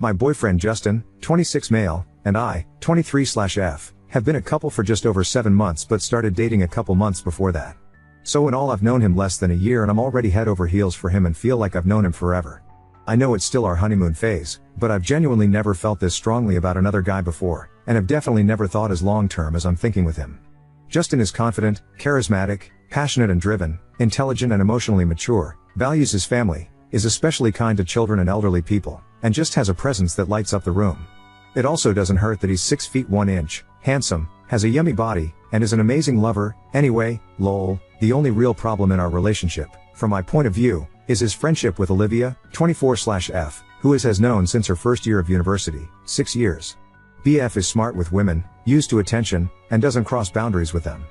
My boyfriend Justin, 26 male, and I, 23/F, have been a couple for just over 7 months but started dating a couple months before that. So in all I've known him less than a year and I'm already head over heels for him and feel like I've known him forever. I know it's still our honeymoon phase, but I've genuinely never felt this strongly about another guy before, and have definitely never thought as long term as I'm thinking with him. Justin is confident, charismatic, passionate and driven, intelligent and emotionally mature, values his family, is especially kind to children and elderly people, and just has a presence that lights up the room. It also doesn't hurt that he's 6 feet 1 inch, handsome, has a yummy body, and is an amazing lover. Anyway, lol, the only real problem in our relationship, from my point of view, is his friendship with Olivia, 24/F, who has known since her first year of university, 6 years. BF is smart with women, used to attention, and doesn't cross boundaries with them.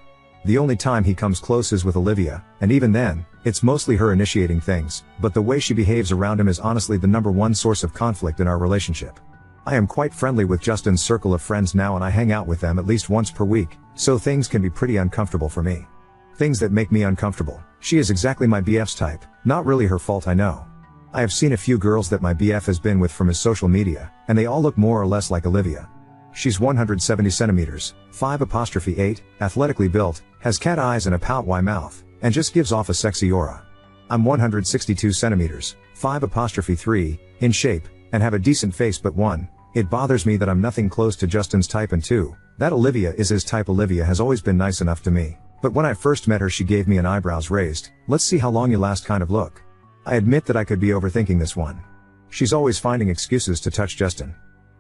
The only time he comes close is with Olivia, and even then, it's mostly her initiating things, but the way she behaves around him is honestly the #1 source of conflict in our relationship. I am quite friendly with Justin's circle of friends now and I hang out with them at least once per week, so things can be pretty uncomfortable for me. Things that make me uncomfortable. She is exactly my BF's type, not really her fault I know. I have seen a few girls that my BF has been with from his social media, and they all look more or less like Olivia. She's 170 centimeters, 5'8", athletically built, has cat eyes and a pout-y mouth, and just gives off a sexy aura. I'm 162 centimeters, 5'3", in shape, and have a decent face but 1, it bothers me that I'm nothing close to Justin's type and 2, that Olivia is his type. Olivia has always been nice enough to me, but when I first met her she gave me an eyebrows raised, let's see how long you last kind of look. I admit that I could be overthinking this one. She's always finding excuses to touch Justin.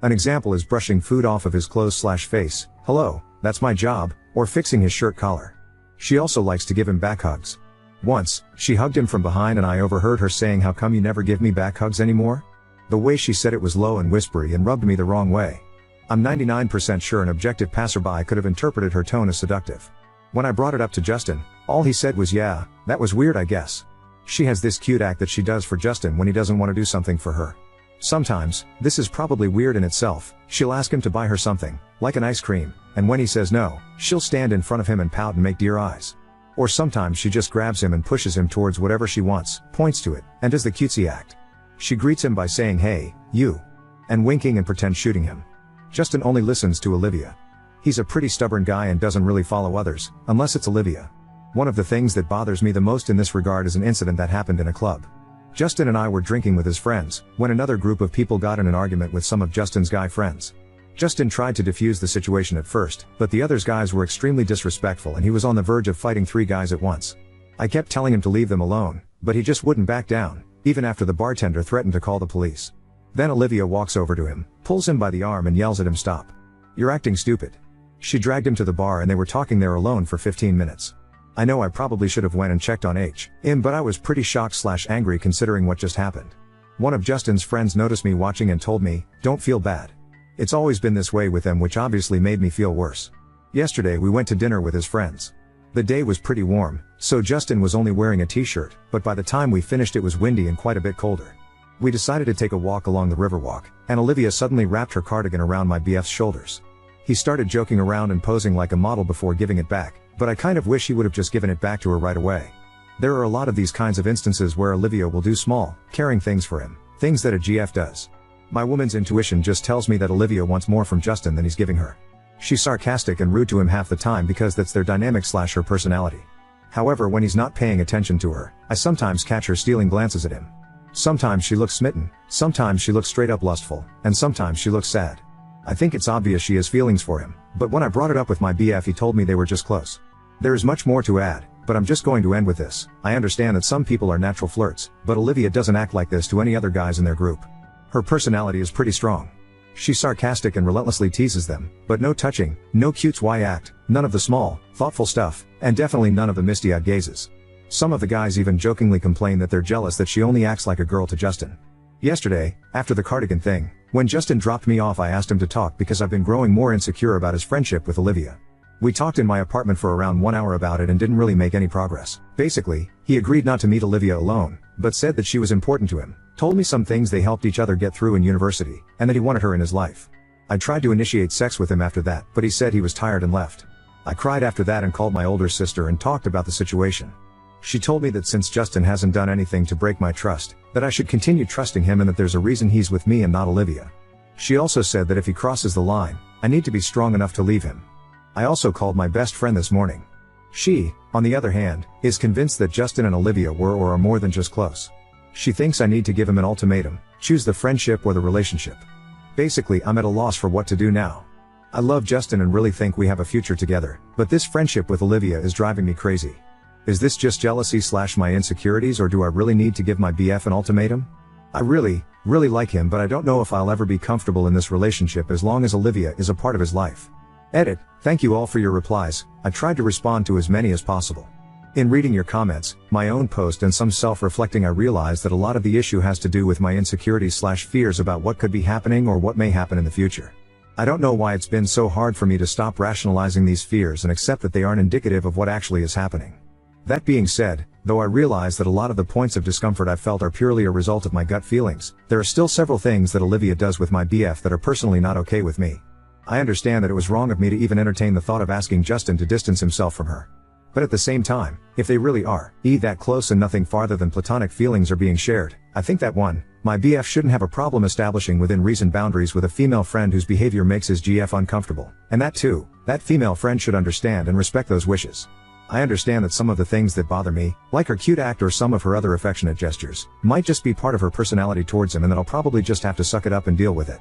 An example is brushing food off of his clothes/face, hello, that's my job, or fixing his shirt collar. She also likes to give him back hugs. Once, she hugged him from behind and I overheard her saying, "How come you never give me back hugs anymore?" The way she said it was low and whispery and rubbed me the wrong way. I'm 99% sure an objective passerby could have interpreted her tone as seductive. When I brought it up to Justin, all he said was, "Yeah, that was weird I guess." She has this cute act that she does for Justin when he doesn't want to do something for her. Sometimes, this is probably weird in itself, she'll ask him to buy her something, like an ice cream, and when he says no, she'll stand in front of him and pout and make deer eyes. Or sometimes she just grabs him and pushes him towards whatever she wants, points to it, and does the cutesy act. She greets him by saying, "Hey, you," and winking and pretend shooting him. Justin only listens to Olivia. He's a pretty stubborn guy and doesn't really follow others, unless it's Olivia. One of the things that bothers me the most in this regard is an incident that happened in a club. Justin and I were drinking with his friends, when another group of people got in an argument with some of Justin's guy friends. Justin tried to defuse the situation at first, but the other guys were extremely disrespectful and he was on the verge of fighting 3 guys at once. I kept telling him to leave them alone, but he just wouldn't back down, even after the bartender threatened to call the police. Then Olivia walks over to him, pulls him by the arm and yells at him, "Stop. You're acting stupid." She dragged him to the bar and they were talking there alone for 15 minutes. I know I probably should have went and checked on him, but I was pretty shocked/angry considering what just happened. One of Justin's friends noticed me watching and told me, "Don't feel bad. It's always been this way with them," which obviously made me feel worse. Yesterday we went to dinner with his friends. The day was pretty warm, so Justin was only wearing a t-shirt, but by the time we finished it was windy and quite a bit colder. We decided to take a walk along the Riverwalk, and Olivia suddenly wrapped her cardigan around my BF's shoulders. He started joking around and posing like a model before giving it back, but I kind of wish he would have just given it back to her right away. There are a lot of these kinds of instances where Olivia will do small, caring things for him, things that a GF does. My woman's intuition just tells me that Olivia wants more from Justin than he's giving her. She's sarcastic and rude to him half the time because that's their dynamic/her personality. However, when he's not paying attention to her, I sometimes catch her stealing glances at him. Sometimes she looks smitten, sometimes she looks straight up lustful, and sometimes she looks sad. I think it's obvious she has feelings for him, but when I brought it up with my BF he told me they were just close. There is much more to add, but I'm just going to end with this. I understand that some people are natural flirts, but Olivia doesn't act like this to any other guys in their group. Her personality is pretty strong. She's sarcastic and relentlessly teases them, but no touching, no cutesy act, none of the small, thoughtful stuff, and definitely none of the misty-eyed gazes. Some of the guys even jokingly complain that they're jealous that she only acts like a girl to Justin. Yesterday, after the cardigan thing, when Justin dropped me off I asked him to talk because I've been growing more insecure about his friendship with Olivia. We talked in my apartment for around 1 hour about it and didn't really make any progress. Basically, he agreed not to meet Olivia alone, but said that she was important to him, told me some things they helped each other get through in university, and that he wanted her in his life. I tried to initiate sex with him after that, but he said he was tired and left. I cried after that and called my older sister and talked about the situation. She told me that since Justin hasn't done anything to break my trust, that I should continue trusting him and that there's a reason he's with me and not Olivia. She also said that if he crosses the line, I need to be strong enough to leave him. I also called my best friend this morning. She, on the other hand, is convinced that Justin and Olivia were or are more than just close. She thinks I need to give him an ultimatum, choose the friendship or the relationship. Basically, I'm at a loss for what to do now. I love Justin and really think we have a future together, but this friendship with Olivia is driving me crazy. Is this just jealousy / my insecurities, or do I really need to give my BF an ultimatum? I really like him, but I don't know if I'll ever be comfortable in this relationship as long as Olivia is a part of his life. Edit. Thank you all for your replies. I tried to respond to as many as possible. In reading your comments, my own post and some self-reflecting, I realized that a lot of the issue has to do with my insecurities / fears about what could be happening or what may happen in the future. I don't know why it's been so hard for me to stop rationalizing these fears and accept that they aren't indicative of what actually is happening. That being said, though I realize that a lot of the points of discomfort I felt are purely a result of my gut feelings, there are still several things that Olivia does with my BF that are personally not okay with me. I understand that it was wrong of me to even entertain the thought of asking Justin to distance himself from her. But at the same time, if they really are that close and nothing farther than platonic feelings are being shared, I think that my BF shouldn't have a problem establishing within reason boundaries with a female friend whose behavior makes his GF uncomfortable, and that female friend should understand and respect those wishes. I understand that some of the things that bother me, like her cute act or some of her other affectionate gestures, might just be part of her personality towards him and that I'll probably just have to suck it up and deal with it.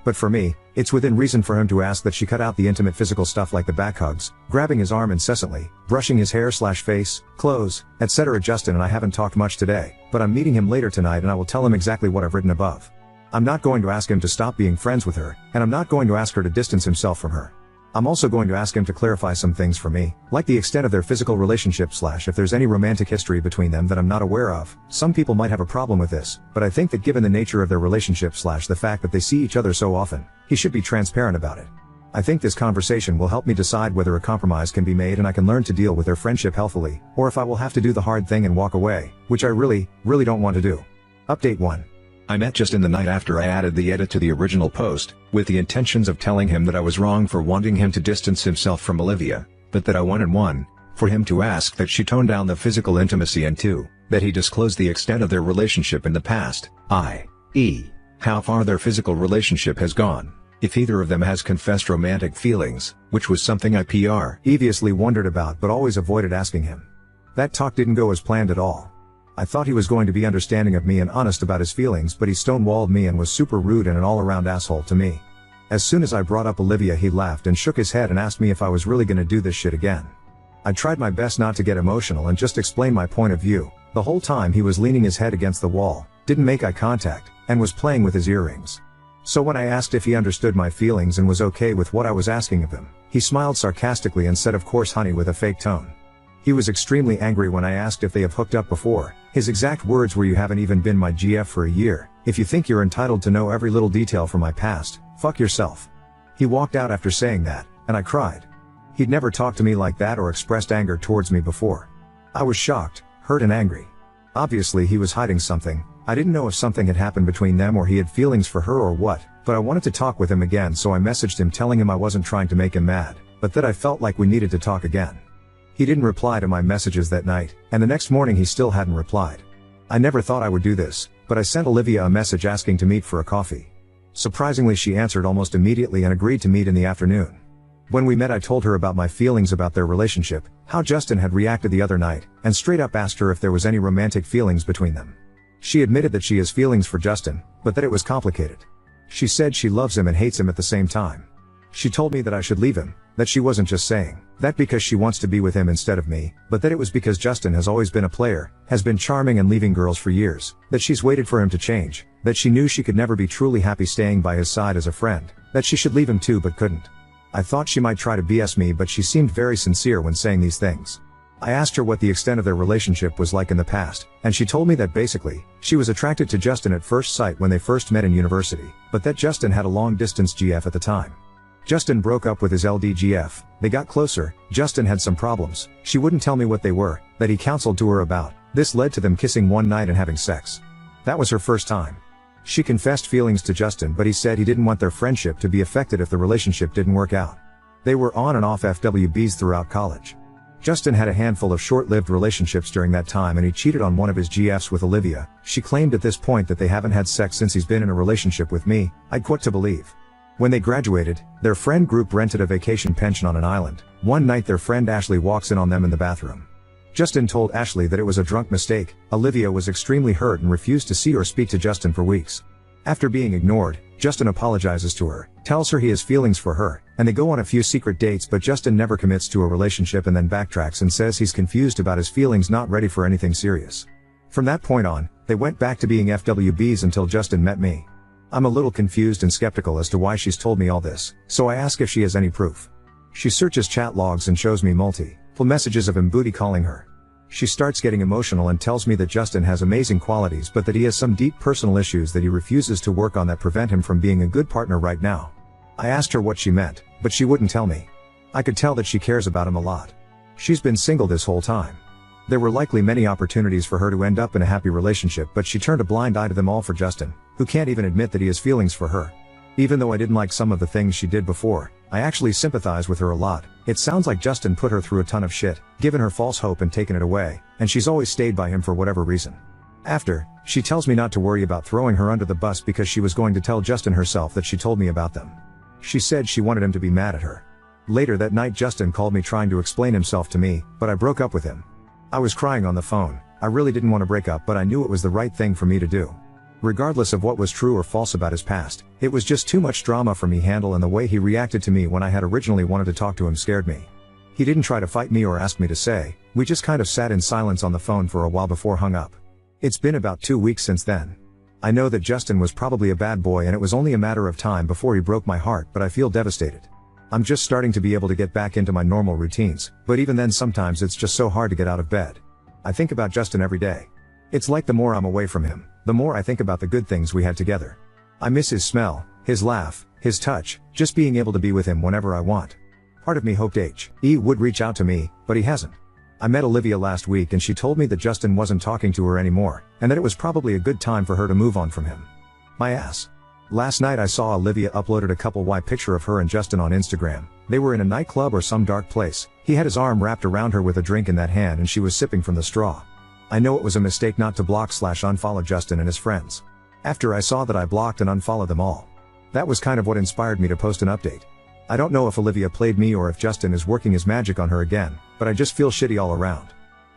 But for me, it's within reason for him to ask that she cut out the intimate physical stuff like the back hugs, grabbing his arm incessantly, brushing his hair / face, clothes, etc. Justin and I haven't talked much today, but I'm meeting him later tonight and I will tell him exactly what I've written above. I'm not going to ask him to stop being friends with her, and I'm not going to ask her to distance himself from her. I'm also going to ask him to clarify some things for me, like the extent of their physical relationship / if there's any romantic history between them that I'm not aware of. Some people might have a problem with this, but I think that given the nature of their relationship / the fact that they see each other so often, he should be transparent about it. I think this conversation will help me decide whether a compromise can be made and I can learn to deal with their friendship healthily, or if I will have to do the hard thing and walk away, which I really don't want to do. Update 1. I met Justin the night after I added the edit to the original post, with the intentions of telling him that I was wrong for wanting him to distance himself from Olivia, but that I wanted for him to ask that she tone down the physical intimacy, and 2, that he disclose the extent of their relationship in the past, i.e., how far their physical relationship has gone, if either of them has confessed romantic feelings, which was something I previously wondered about but always avoided asking him. That talk didn't go as planned at all. I thought he was going to be understanding of me and honest about his feelings, but he stonewalled me and was super rude and an all-around asshole to me. As soon as I brought up Olivia, he laughed and shook his head and asked me if I was really gonna do this shit again. I tried my best not to get emotional and just explain my point of view. The whole time he was leaning his head against the wall, didn't make eye contact, and was playing with his earrings. So when I asked if he understood my feelings and was okay with what I was asking of him, he smiled sarcastically and said, "Of course, honey," with a fake tone. He was extremely angry when I asked if they have hooked up before. His exact words were, "You haven't even been my GF for a year. If you think you're entitled to know every little detail from my past, fuck yourself." He walked out after saying that, and I cried. He'd never talked to me like that or expressed anger towards me before. I was shocked, hurt and angry. Obviously he was hiding something. I didn't know if something had happened between them or he had feelings for her or what, but I wanted to talk with him again, so I messaged him telling him I wasn't trying to make him mad, but that I felt like we needed to talk again. He didn't reply to my messages that night, and the next morning he still hadn't replied. I never thought I would do this, but I sent Olivia a message asking to meet for a coffee. Surprisingly, she answered almost immediately and agreed to meet in the afternoon. When we met, I told her about my feelings about their relationship, how Justin had reacted the other night, and straight up asked her if there was any romantic feelings between them. She admitted that she has feelings for Justin, but that it was complicated. She said she loves him and hates him at the same time. She told me that I should leave him, that she wasn't just saying that because she wants to be with him instead of me, but that it was because Justin has always been a player, has been charming and leaving girls for years, that she's waited for him to change, that she knew she could never be truly happy staying by his side as a friend, that she should leave him too but couldn't. I thought she might try to BS me, but she seemed very sincere when saying these things. I asked her what the extent of their relationship was like in the past, and she told me that basically, she was attracted to Justin at first sight when they first met in university, but that Justin had a long-distance GF at the time. Justin broke up with his LDGF, they got closer, Justin had some problems, she wouldn't tell me what they were, that he counseled to her about. This led to them kissing one night and having sex. That was her first time. She confessed feelings to Justin, but he said he didn't want their friendship to be affected if the relationship didn't work out. They were on and off FWBs throughout college. Justin had a handful of short-lived relationships during that time and he cheated on one of his GFs with Olivia. She claimed at this point that they haven't had sex since he's been in a relationship with me. I'd quit to believe. When they graduated, their friend group rented a vacation pension on an island. One night their friend Ashley walks in on them in the bathroom. Justin told Ashley that it was a drunk mistake. Olivia was extremely hurt and refused to see or speak to Justin for weeks. After being ignored, Justin apologizes to her, tells her he has feelings for her, and they go on a few secret dates, but Justin never commits to a relationship and then backtracks and says he's confused about his feelings, not ready for anything serious. From that point on, they went back to being FWBs until Justin met me. I'm a little confused and skeptical as to why she's told me all this, so I ask if she has any proof. She searches chat logs and shows me multiple messages of him booty calling her. She starts getting emotional and tells me that Justin has amazing qualities but that he has some deep personal issues that he refuses to work on that prevent him from being a good partner right now. I asked her what she meant, but she wouldn't tell me. I could tell that she cares about him a lot. She's been single this whole time. There were likely many opportunities for her to end up in a happy relationship, but she turned a blind eye to them all for Justin, who can't even admit that he has feelings for her. Even though I didn't like some of the things she did before, I actually sympathize with her a lot. It sounds like Justin put her through a ton of shit, given her false hope and taken it away, and she's always stayed by him for whatever reason. After, she tells me not to worry about throwing her under the bus because she was going to tell Justin herself that she told me about them. She said she wanted him to be mad at her. Later that night Justin called me trying to explain himself to me, but I broke up with him. I was crying on the phone. I really didn't want to break up, but I knew it was the right thing for me to do. Regardless of what was true or false about his past, it was just too much drama for me to handle, and the way he reacted to me when I had originally wanted to talk to him scared me. He didn't try to fight me or ask me to say, we just kind of sat in silence on the phone for a while before hung up. It's been about 2 weeks since then. I know that Justin was probably a bad boy and it was only a matter of time before he broke my heart, but I feel devastated. I'm just starting to be able to get back into my normal routines, but even then sometimes it's just so hard to get out of bed. I think about Justin every day. It's like the more I'm away from him, the more I think about the good things we had together. I miss his smell, his laugh, his touch, just being able to be with him whenever I want. Part of me hoped he would reach out to me, but he hasn't. I met Olivia last week and she told me that Justin wasn't talking to her anymore, and that it was probably a good time for her to move on from him. My ass. Last night I saw Olivia uploaded a couple Y picture of her and Justin on Instagram. They were in a nightclub or some dark place. He had his arm wrapped around her with a drink in that hand and she was sipping from the straw. I know it was a mistake not to block/unfollow Justin and his friends. After I saw that, I blocked and unfollowed them all. That was kind of what inspired me to post an update. I don't know if Olivia played me or if Justin is working his magic on her again, but I just feel shitty all around.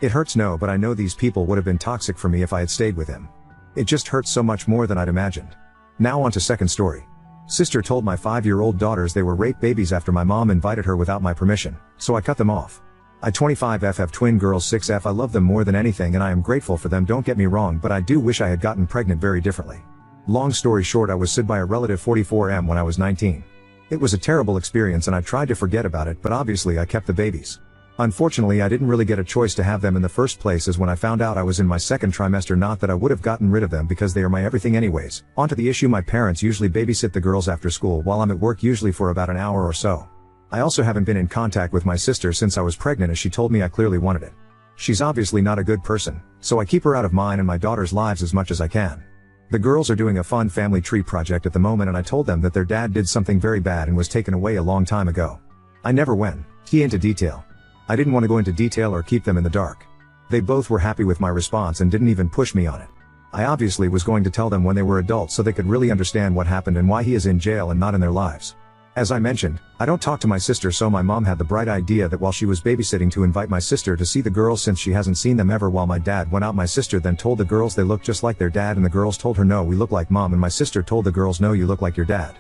It hurts, no, but I know these people would have been toxic for me if I had stayed with him. It just hurts so much more than I'd imagined. Now on to second story. Sister told my 5-year-old daughters they were rape babies after my mom invited her without my permission, so I cut them off. I 25F have twin girls 6F. I love them more than anything and I am grateful for them, don't get me wrong, but I do wish I had gotten pregnant very differently. Long story short, I was SID by a relative 44M when I was 19. It was a terrible experience and I tried to forget about it, but obviously I kept the babies. Unfortunately, I didn't really get a choice to have them in the first place, as when I found out I was in my second trimester, not that I would have gotten rid of them because they are my everything anyways. Onto the issue, my parents usually babysit the girls after school while I'm at work, usually for about an hour or so. I also haven't been in contact with my sister since I was pregnant, as she told me I clearly wanted it. She's obviously not a good person, so I keep her out of mine and my daughter's lives as much as I can. The girls are doing a fun family tree project at the moment and I told them that their dad did something very bad and was taken away a long time ago. I never went into detail. I didn't want to go into detail or keep them in the dark. They both were happy with my response and didn't even push me on it. I obviously was going to tell them when they were adults so they could really understand what happened and why he is in jail and not in their lives. As I mentioned, I don't talk to my sister, so my mom had the bright idea that while she was babysitting to invite my sister to see the girls since she hasn't seen them ever while my dad went out. My sister then told the girls they look just like their dad and the girls told her no, we look like mom, and my sister told the girls no, you look like your dad.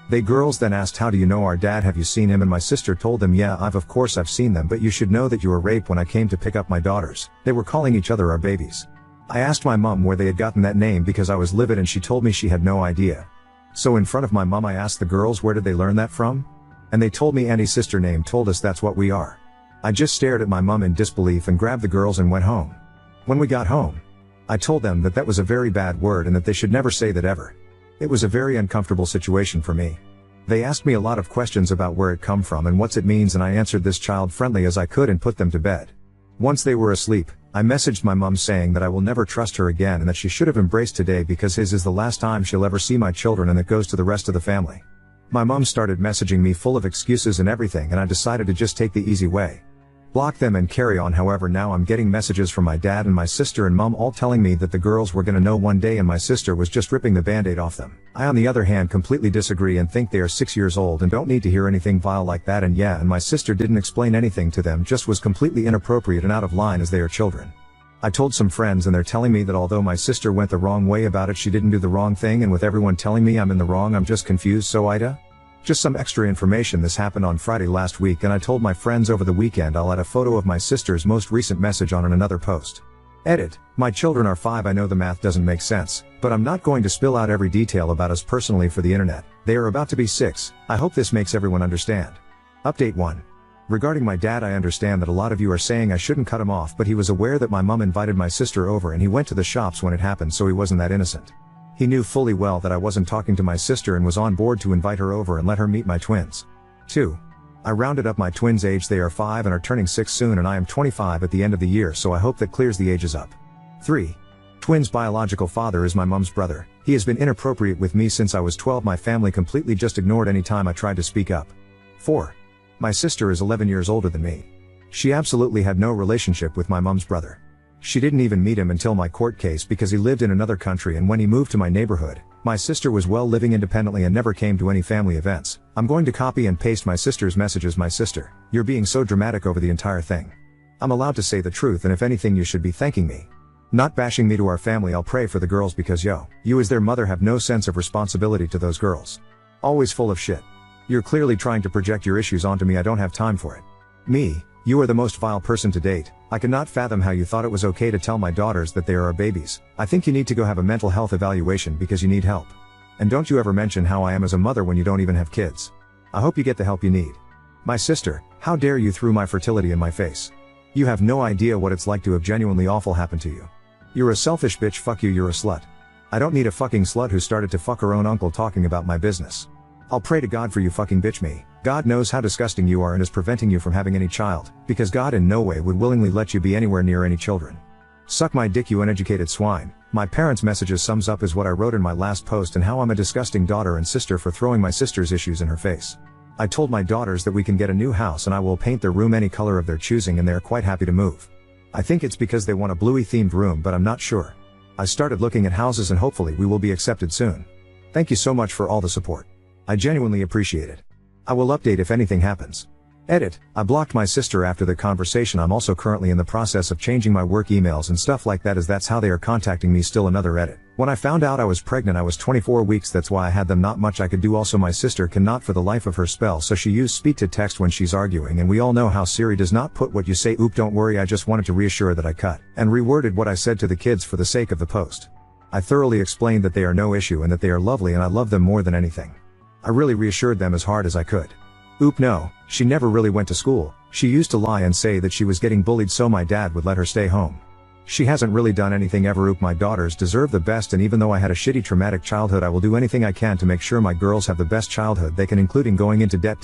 They girls then asked, how do you know our dad, have you seen him, and my sister told them, yeah, of course I've seen them, but you should know that you were raped when I came to pick up my daughters. They were calling each other our babies. I asked my mom where they had gotten that name because I was livid and she told me she had no idea. So in front of my mom I asked the girls where did they learn that from? And they told me Annie's sister name told us that's what we are. I just stared at my mom in disbelief and grabbed the girls and went home. When we got home, I told them that that was a very bad word and that they should never say that ever. It was a very uncomfortable situation for me. They asked me a lot of questions about where it come from and what's it means, and I answered this child-friendly as I could and put them to bed. Once they were asleep, I messaged my mom saying that I will never trust her again and that she should have embraced today because his is the last time she'll ever see my children, and that goes to the rest of the family. My mom started messaging me full of excuses and everything, and I decided to just take the easy way. Block them and carry on. However, now I'm getting messages from my dad and my sister and mom all telling me that the girls were gonna know one day and my sister was just ripping the band-aid off them. I on the other hand completely disagree and think they are 6 years old and don't need to hear anything vile like that, and yeah, and my sister didn't explain anything to them, just was completely inappropriate and out of line as they are children. I told some friends and they're telling me that although my sister went the wrong way about it, she didn't do the wrong thing, and with everyone telling me I'm in the wrong, I'm just confused. So Ida? Just some extra information, this happened on Friday last week and I told my friends over the weekend I'll add a photo of my sister's most recent message on another post. Edit. My children are 5, I know the math doesn't make sense, but I'm not going to spill out every detail about us personally for the internet. They are about to be 6. I hope this makes everyone understand. Update 1. Regarding my dad, I understand that a lot of you are saying I shouldn't cut him off, but he was aware that my mom invited my sister over and he went to the shops when it happened, so he wasn't that innocent. He knew fully well that I wasn't talking to my sister and was on board to invite her over and let her meet my twins. 2. I rounded up my twins' age, they are 5 and are turning 6 soon, and I am 25 at the end of the year, so I hope that clears the ages up. 3. Twins' biological father is my mom's brother. He has been inappropriate with me since I was 12. My family completely just ignored any time I tried to speak up. 4. My sister is 11 years older than me. She absolutely had no relationship with my mom's brother. She didn't even meet him until my court case because he lived in another country, and when he moved to my neighborhood, my sister was well living independently and never came to any family events. I'm going to copy and paste my sister's messages. My sister, you're being so dramatic over the entire thing. I'm allowed to say the truth, and if anything you should be thanking me. Not bashing me to our family. I'll pray for the girls because you as their mother have no sense of responsibility to those girls. Always full of shit. You're clearly trying to project your issues onto me. I don't have time for it. Me, you are the most vile person to date. I cannot fathom how you thought it was okay to tell my daughters that they are our babies. I think you need to go have a mental health evaluation because you need help. And don't you ever mention how I am as a mother when you don't even have kids. I hope you get the help you need. My sister, how dare you throw my fertility in my face. You have no idea what it's like to have genuinely awful happen to you. You're a selfish bitch. Fuck you, you're a slut. I don't need a fucking slut who started to fuck her own uncle talking about my business. I'll pray to God for you, fucking bitch. Me. God knows how disgusting you are and is preventing you from having any child, because God in no way would willingly let you be anywhere near any children. Suck my dick, you uneducated swine. My parents' messages sums up is what I wrote in my last post and how I'm a disgusting daughter and sister for throwing my sister's issues in her face. I told my daughters that we can get a new house and I will paint their room any color of their choosing, and they are quite happy to move. I think it's because they want a bluey themed room, but I'm not sure. I started looking at houses and hopefully we will be accepted soon. Thank you so much for all the support. I genuinely appreciate it. I will update if anything happens. Edit. I blocked my sister after the conversation. I'm also currently in the process of changing my work emails and stuff like that, as that's how they are contacting me. Still another edit. When I found out I was pregnant, I was 24 weeks. That's why I had them. Not much I could do. Also, my sister cannot for the life of her spell, so she used speak to text when she's arguing, and we all know how Siri does not put what you say. Oop, don't worry, I just wanted to reassure that I cut and reworded what I said to the kids for the sake of the post. I thoroughly explained that they are no issue and that they are lovely and I love them more than anything. I really reassured them as hard as I could. Oop, no, she never really went to school. She used to lie and say that she was getting bullied so my dad would let her stay home. She hasn't really done anything ever. Oop, my daughters deserve the best, and even though I had a shitty traumatic childhood, I will do anything I can to make sure my girls have the best childhood they can, including going into debt.